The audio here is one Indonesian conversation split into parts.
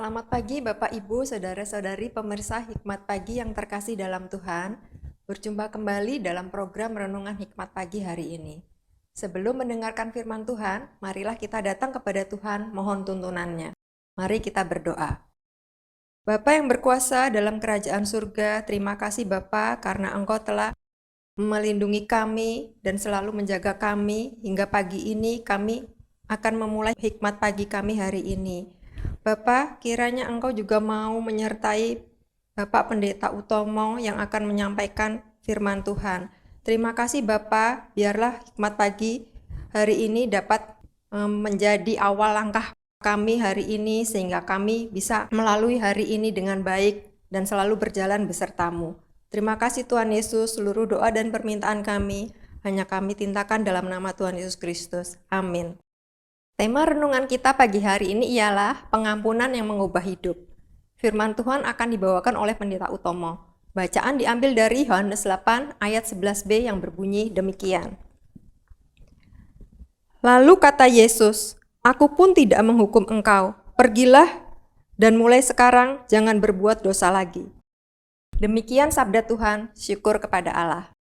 Selamat pagi Bapak Ibu, Saudara-saudari pemirsa Hikmat Pagi yang terkasih dalam Tuhan. Berjumpa kembali dalam program Renungan Hikmat Pagi hari ini. Sebelum mendengarkan firman Tuhan, marilah kita datang kepada Tuhan mohon tuntunannya. Mari kita berdoa. Bapa yang berkuasa dalam kerajaan surga, terima kasih Bapa karena Engkau telah melindungi kami dan selalu menjaga kami hingga pagi ini kami akan memulai hikmat pagi kami hari ini. Bapak, kiranya Engkau juga mau menyertai Bapak Pendeta Utomo yang akan menyampaikan firman Tuhan. Terima kasih Bapak, biarlah hikmat pagi hari ini dapat menjadi awal langkah kami hari ini sehingga kami bisa melalui hari ini dengan baik dan selalu berjalan besertamu. Terima kasih Tuhan Yesus, seluruh doa dan permintaan kami hanya kami tintakan dalam nama Tuhan Yesus Kristus. Amin. Tema renungan kita pagi hari ini ialah pengampunan yang mengubah hidup. Firman Tuhan akan dibawakan oleh Pendeta Utomo. Bacaan diambil dari Yohanes 8 ayat 11b yang berbunyi demikian. Lalu kata Yesus, "Aku pun tidak menghukum engkau. Pergilah dan mulai sekarang jangan berbuat dosa lagi." Demikian sabda Tuhan, syukur kepada Allah.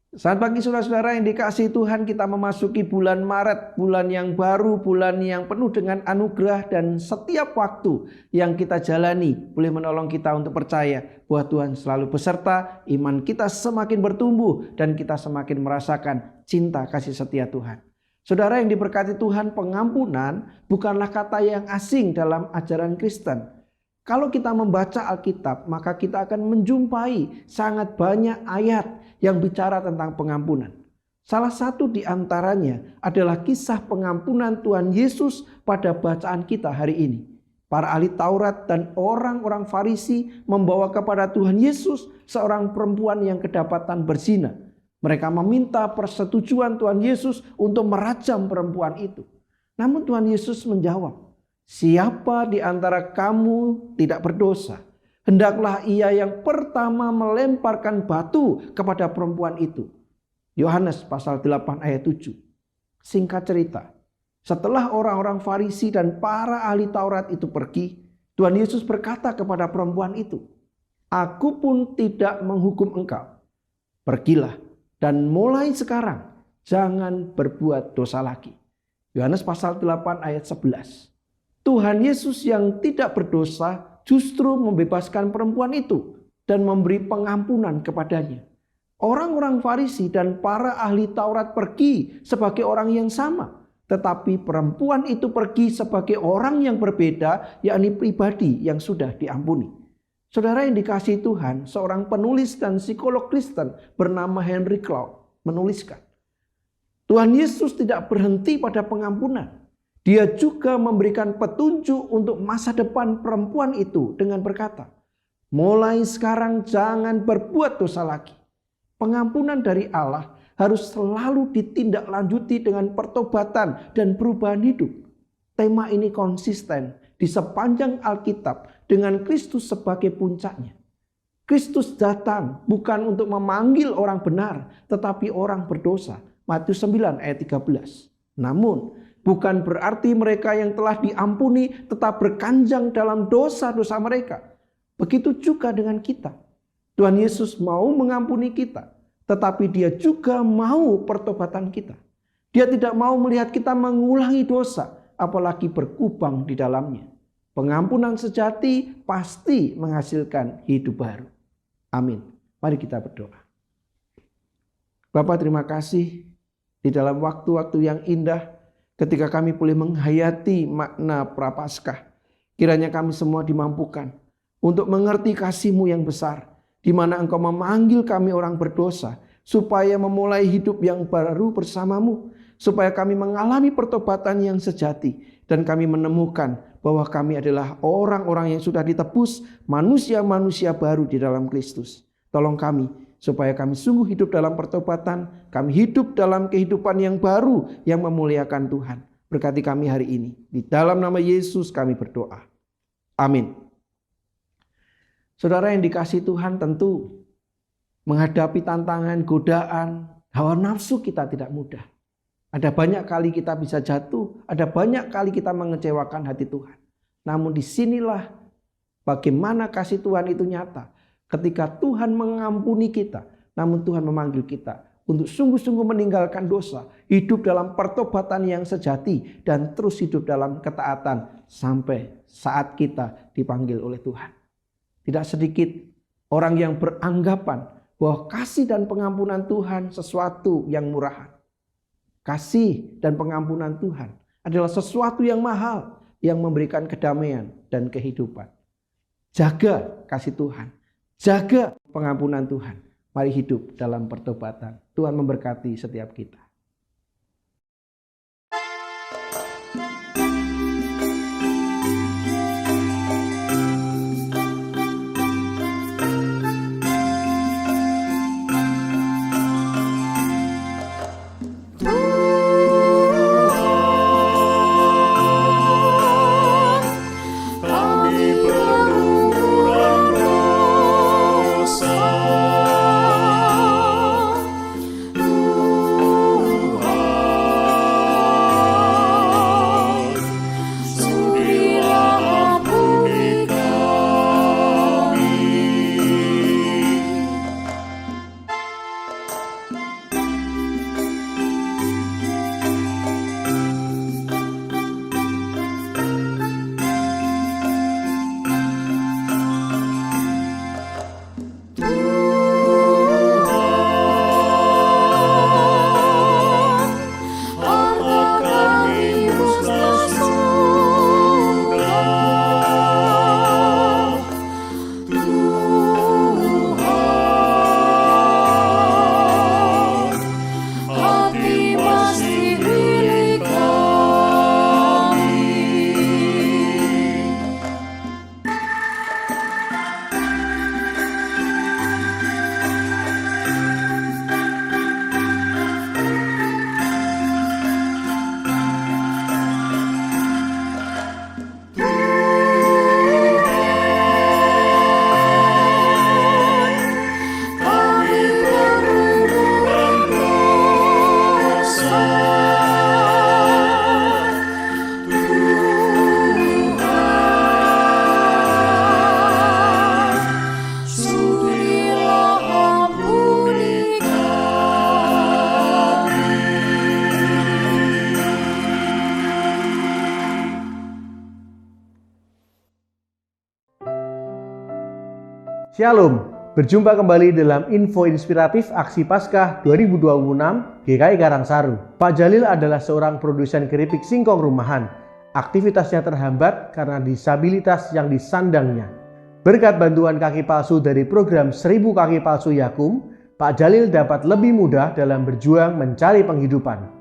Selamat pagi saudara-saudara yang dikasihi Tuhan, kita memasuki bulan Maret, bulan yang baru, bulan yang penuh dengan anugerah, dan setiap waktu yang kita jalani boleh menolong kita untuk percaya bahwa Tuhan selalu beserta, iman kita semakin bertumbuh, dan kita semakin merasakan cinta kasih setia Tuhan. Saudara yang diberkati Tuhan, pengampunan bukanlah kata yang asing dalam ajaran Kristen. Kalau kita membaca Alkitab, maka kita akan menjumpai sangat banyak ayat yang bicara tentang pengampunan. Salah satu di antaranya adalah kisah pengampunan Tuhan Yesus pada bacaan kita hari ini. Para ahli Taurat dan orang-orang Farisi membawa kepada Tuhan Yesus seorang perempuan yang kedapatan berzina. Mereka meminta persetujuan Tuhan Yesus untuk merajam perempuan itu. Namun Tuhan Yesus menjawab, "Siapa di antara kamu tidak berdosa? Hendaklah ia yang pertama melemparkan batu kepada perempuan itu." Yohanes pasal 8 ayat 7. Singkat cerita, setelah orang-orang Farisi dan para ahli Taurat itu pergi, Tuhan Yesus berkata kepada perempuan itu, "Aku pun tidak menghukum engkau. Pergilah dan mulai sekarang jangan berbuat dosa lagi." Yohanes pasal 8 ayat 11. Tuhan Yesus yang tidak berdosa justru membebaskan perempuan itu dan memberi pengampunan kepadanya. Orang-orang Farisi dan para ahli Taurat pergi sebagai orang yang sama, tetapi perempuan itu pergi sebagai orang yang berbeda, yakni pribadi yang sudah diampuni. Saudara yang dikasihi Tuhan, seorang penulis dan psikolog Kristen bernama Henry Cloud menuliskan, Tuhan Yesus tidak berhenti pada pengampunan. Dia juga memberikan petunjuk untuk masa depan perempuan itu dengan berkata, "Mulai sekarang jangan berbuat dosa lagi." Pengampunan dari Allah harus selalu ditindaklanjuti dengan pertobatan dan perubahan hidup. Tema ini konsisten di sepanjang Alkitab dengan Kristus sebagai puncaknya. Kristus datang bukan untuk memanggil orang benar, tetapi orang berdosa. Matius 9 ayat 13. Namun, bukan berarti mereka yang telah diampuni tetap berkanjang dalam dosa-dosa mereka. Begitu juga dengan kita. Tuhan Yesus mau mengampuni kita, tetapi Dia juga mau pertobatan kita. Dia tidak mau melihat kita mengulangi dosa, apalagi berkubang di dalamnya. Pengampunan sejati pasti menghasilkan hidup baru. Amin. Mari kita berdoa. Bapa, terima kasih di dalam waktu-waktu yang indah, ketika kami boleh menghayati makna Prapaskah, kiranya kami semua dimampukan untuk mengerti kasih-Mu yang besar, di mana Engkau memanggil kami orang berdosa, supaya memulai hidup yang baru bersama-Mu, supaya kami mengalami pertobatan yang sejati, dan kami menemukan bahwa kami adalah orang-orang yang sudah ditebus, manusia-manusia baru di dalam Kristus. Tolong kami, supaya kami sungguh hidup dalam pertobatan, kami hidup dalam kehidupan yang baru yang memuliakan Tuhan. Berkati kami hari ini. Di dalam nama Yesus kami berdoa. Amin. Saudara yang dikasihi Tuhan, tentu menghadapi tantangan, godaan, hawa nafsu kita tidak mudah. Ada banyak kali kita bisa jatuh, ada banyak kali kita mengecewakan hati Tuhan. Namun disinilah bagaimana kasih Tuhan itu nyata. Ketika Tuhan mengampuni kita, namun Tuhan memanggil kita untuk sungguh-sungguh meninggalkan dosa, hidup dalam pertobatan yang sejati, dan terus hidup dalam ketaatan sampai saat kita dipanggil oleh Tuhan. Tidak sedikit orang yang beranggapan bahwa kasih dan pengampunan Tuhan sesuatu yang murahan. Kasih dan pengampunan Tuhan adalah sesuatu yang mahal, yang memberikan kedamaian dan kehidupan. Jaga kasih Tuhan, jaga pengampunan Tuhan. Mari hidup dalam pertobatan. Tuhan memberkati setiap kita. Shalom, berjumpa kembali dalam info inspiratif Aksi Paskah 2026 GKI Karangsaru. Pak Jalil adalah seorang produsen keripik singkong rumahan. Aktivitasnya terhambat karena disabilitas yang disandangnya. Berkat bantuan kaki palsu dari program 1000 kaki palsu Yakum, Pak Jalil dapat lebih mudah dalam berjuang mencari penghidupan.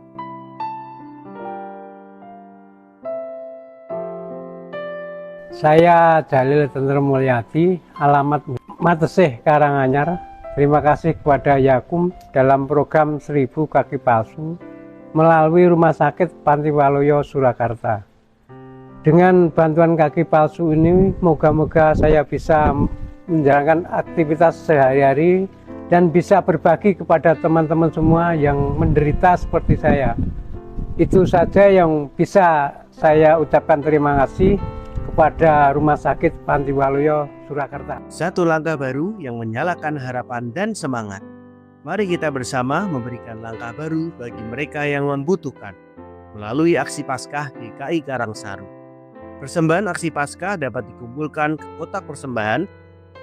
Saya Jalil Tentrem Mulyadi, alamat Matesih Karanganyar. Terima kasih kepada Yakum dalam program 1000 kaki palsu melalui Rumah Sakit Panti Waluyo Surakarta. Dengan bantuan kaki palsu ini, moga-moga saya bisa menjalankan aktivitas sehari-hari dan bisa berbagi kepada teman-teman semua yang menderita seperti saya. Itu saja yang bisa saya ucapkan terima kasih kepada Rumah Sakit Panti Waluyo Surakarta. Satu langkah baru yang menyalakan harapan dan semangat. Mari kita bersama memberikan langkah baru bagi mereka yang membutuhkan melalui Aksi Paskah GKI Karangsaru. Persembahan Aksi Paskah dapat dikumpulkan ke kotak persembahan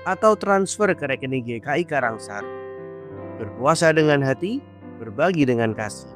atau transfer ke rekening GKI Karangsaru. Berpuasa dengan hati, berbagi dengan kasih.